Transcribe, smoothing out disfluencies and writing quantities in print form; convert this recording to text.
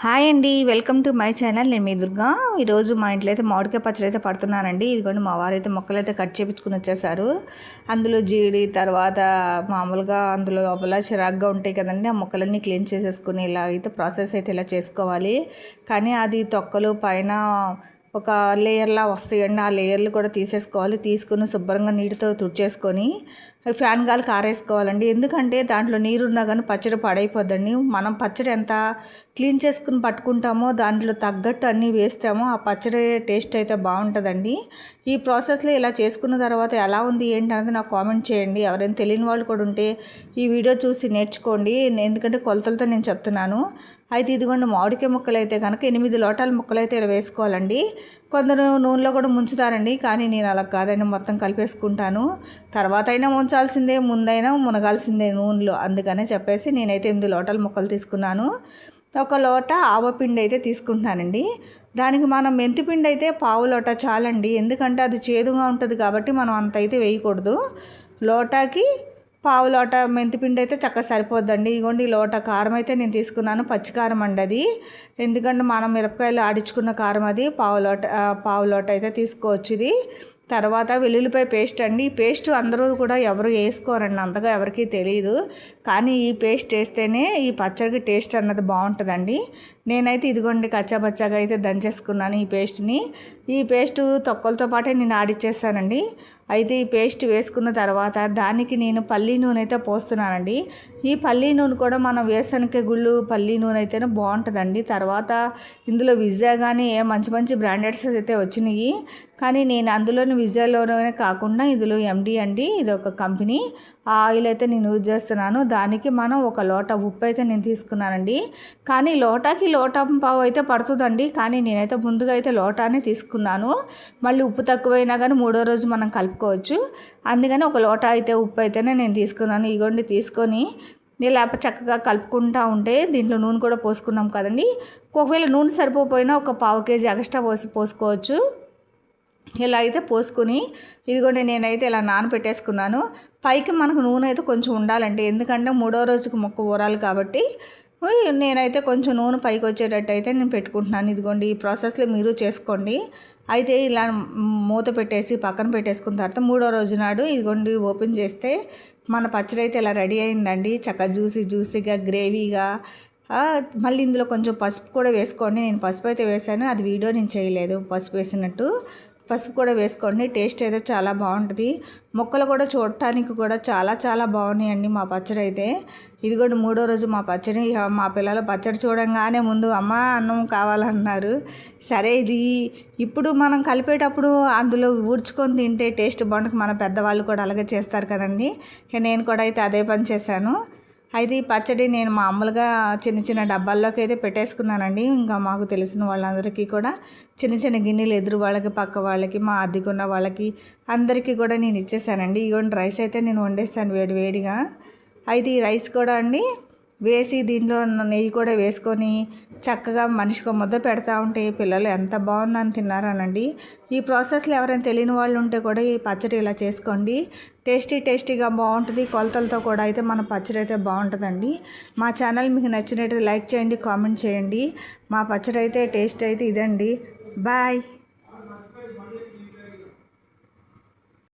Hi అండి, welcome to my channel. నేను మీ దుర్గా. ఈరోజు మా ఇంట్లో అయితే మామిడికాయ పచ్చడి అయితే పడుతున్నానండి. ఇదిగోండి మా వారైతే మొక్కలు అయితే కట్ చేయించుకుని వచ్చేసారు. అందులో జీడి తర్వాత మామూలుగా అందులో లోపల చిరాగ్గా ఉంటాయి కదండి, ఆ మొక్కలన్నీ క్లీన్ చేసేసుకుని ఇలా అయితే ప్రాసెస్ అయితే ఇలా చేసుకోవాలి. కానీ అది తొక్కలు పైన ఒక లేయర్లా వస్తాయండి, ఆ లేయర్లు కూడా తీసేసుకోవాలి. తీసుకుని శుభ్రంగా నీటితో తుడిచేసుకొని ఫ్యాన్ గాలికి ఆరేసుకోవాలండి. ఎందుకంటే దాంట్లో నీరున్నా కానీ పచ్చడి పాడైపోద్దండి. మనం పచ్చడి ఎంత క్లీన్ చేసుకుని పట్టుకుంటామో దాంట్లో తగ్గట్టు అన్నీ వేస్తామో ఆ పచ్చడి టేస్ట్ అయితే బాగుంటుందండి. ఈ ప్రాసెస్లో ఇలా చేసుకున్న తర్వాత ఎలా ఉంది ఏంటి అనేది నాకు కామెంట్ చేయండి. ఎవరైనా తెలియని వాళ్ళు కూడా ఉంటే ఈ వీడియో చూసి నేర్చుకోండి, ఎందుకంటే కొలతలతో నేను చెప్తున్నాను. అయితే ఇదిగోండి మామిడికాయ ముక్కలు అయితే కనుక 8 లోటాల ముక్కలు అయితే ఇలా వేసుకోవాలండి. కొందరు నూనెలో కూడా ముంచుతారండి, కానీ నేను అలా కాదండి, మొత్తం కలిపేసుకుంటాను. తర్వాత అయినా ముంచాల్సిందే, ముందైనా మునగాల్సిందే నూనెలో. అందుకనే చెప్పేసి నేనైతే 8 లోటాల ముక్కలు తీసుకున్నాను. ఒక లోట ఆవపిండి అయితే తీసుకుంటున్నానండి. దానికి మనం మెంతిపిండి అయితే పావు లోట చాలండి, ఎందుకంటే అది చేదుగా ఉంటుంది కాబట్టి మనం అంత అయితే వేయకూడదు. లోటాకి పావు లోట మెంతిపిండి అయితే చక్కగా సరిపోద్దండి. ఇగోండి లోట కారం అయితే నేను తీసుకున్నాను, పచ్చికారం అండి అది. ఎందుకంటే మనం మిరపకాయలు ఆడించుకున్న కారం అది. పావు లోట అయితే తీసుకోవచ్చు ఇది. తర్వాత వెల్లుల్లిపాయ పేస్ట్ అండి. ఈ పేస్ట్ అందరూ కూడా ఎవరు వేసుకోరండి, అంతగా ఎవరికీ తెలియదు. కానీ ఈ పేస్ట్ వేస్తేనే ఈ పచ్చడికి టేస్ట్ అన్నది బాగుంటుందండి. నేనైతే ఇదిగోండి కచ్చాపచ్చాగా అయితే దంచేసుకున్నాను ఈ పేస్ట్ని. ఈ పేస్ట్ తొక్కలతో పాటే నేను ఆడిచ్చేస్తానండి. అయితే ఈ పేస్ట్ వేసుకున్న తర్వాత దానికి నేను పల్లీ నూనె అయితే పోస్తున్నానండి. ఈ పల్లీ నూనె కూడా మనం వేరుశనగ గుళ్ళు పల్లీ నూనె అయితేనే బాగుంటుందండి. తర్వాత ఇందులో విజా కానీ మంచి మంచి బ్రాండెడ్స్ అయితే వచ్చినాయి, కానీ నేను అందులోని విజయాలోనే కాకుండా ఇందులో ఎండి అండి, ఇది ఒక కంపెనీ ఆయిల్ అయితే నేను యూజ్ చేస్తున్నాను. దానికి మనం ఒక లోట ఉప్పు అయితే నేను తీసుకున్నానండి. కానీ లోటాకి లోటా పావు అయితే పడుతుందండి, కానీ నేనైతే ముందుగా అయితే లోటానే తీసుకున్నాను. మళ్ళీ ఉప్పు తక్కువైనా కానీ 3వ రోజు మనం కలుపుకోవచ్చు. అందుకని ఒక లోటా అయితే ఉప్పు అయితేనే నేను తీసుకున్నాను. ఇగోండి తీసుకొని ఇలా చక్కగా కలుపుకుంటూ ఉంటే దీంట్లో నూనె కూడా పోసుకున్నాం కదండి. ఒకవేళ నూనె సరిపోయినా ఒక పావు కేజీ ఎక్స్ట్రా పోసుకోవచ్చు. ఇలా అయితే పోసుకుని ఇదిగోండి నేనైతే ఇలా నానబెట్టేసుకున్నాను. పైకి మనకు నూనె అయితే కొంచెం ఉండాలండి, ఎందుకంటే 3వ రోజుకి మొక్క ఊరాలి కాబట్టి. నేనైతే కొంచెం నూనె పైకి వచ్చేటట్టు అయితే నేను పెట్టుకుంటున్నాను. ఇదిగోండి ఈ ప్రాసెస్లో మీరు చేసుకోండి. అయితే ఇలా మూత పెట్టేసి పక్కన పెట్టేసుకున్న తర్వాత 3వ రోజు నాడు ఇదిగోండి ఓపెన్ చేస్తే మన పచ్చడి అయితే ఇలా రెడీ అయిందండి. చక్కగా జ్యూసీగా గ్రేవీగా. మళ్ళీ ఇందులో కొంచెం పసుపు కూడా వేసుకోండి. నేను పసుపు అయితే వేసాను, అది వీడియో నేను చేయలేదు పసుపు వేసినట్టు. పసుపు కూడా వేసుకోండి, టేస్ట్ అయితే చాలా బాగుంటుంది. మొక్కలు కూడా చూడటానికి కూడా చాలా చాలా బాగున్నాయండి మా పచ్చడి అయితే. ఇది కూడా 3వ రోజు మా పచ్చడి. మా పిల్లలు పచ్చడి చూడంగానే ముందు అమ్మ అన్నం కావాలన్నారు. సరే ఇది ఇప్పుడు మనం కలిపేటప్పుడు అందులో ఊడ్చుకొని తింటే టేస్ట్ బాగుంటుంది. మన పెద్దవాళ్ళు కూడా అలాగే చేస్తారు కదండి. నేను కూడా అయితే అదే పని చేశాను. అయితే ఈ పచ్చడి నేను మామూలుగా చిన్న చిన్న డబ్బాల్లోకి అయితే పెట్టేసుకున్నానండి. ఇంకా మాకు తెలిసిన వాళ్ళందరికీ కూడా చిన్న చిన్న గిన్నెలు ఎదురు వాళ్ళకి పక్క వాళ్ళకి మా అద్దెకున్న వాళ్ళకి అందరికీ కూడా నేను ఇచ్చేసానండి. ఇవన్నీ రైస్ అయితే నేను వండేసాను వేడిగా. అయితే ఈ రైస్ కూడా అండి వేసి దీంట్లో నెయ్యి కూడా వేసుకొని చక్కగా మనిషికి ముద్ద పెడతా ఉంటే పిల్లలు ఎంత బాగుందని తిన్నారనండి. ఈ ప్రాసెస్లో ఎవరైనా తెలియని వాళ్ళు ఉంటే కూడా ఈ పచ్చడి ఇలా చేసుకోండి, టేస్టీగా బాగుంటుంది. కొలతలతో కూడా అయితే మన పచ్చడి అయితే బాగుంటుందండి. మా ఛానల్ మీకు నచ్చినట్టు లైక్ చేయండి, కామెంట్ చేయండి. మా పచ్చడి అయితే టేస్ట్ అయితే ఇదండి. బాయ్.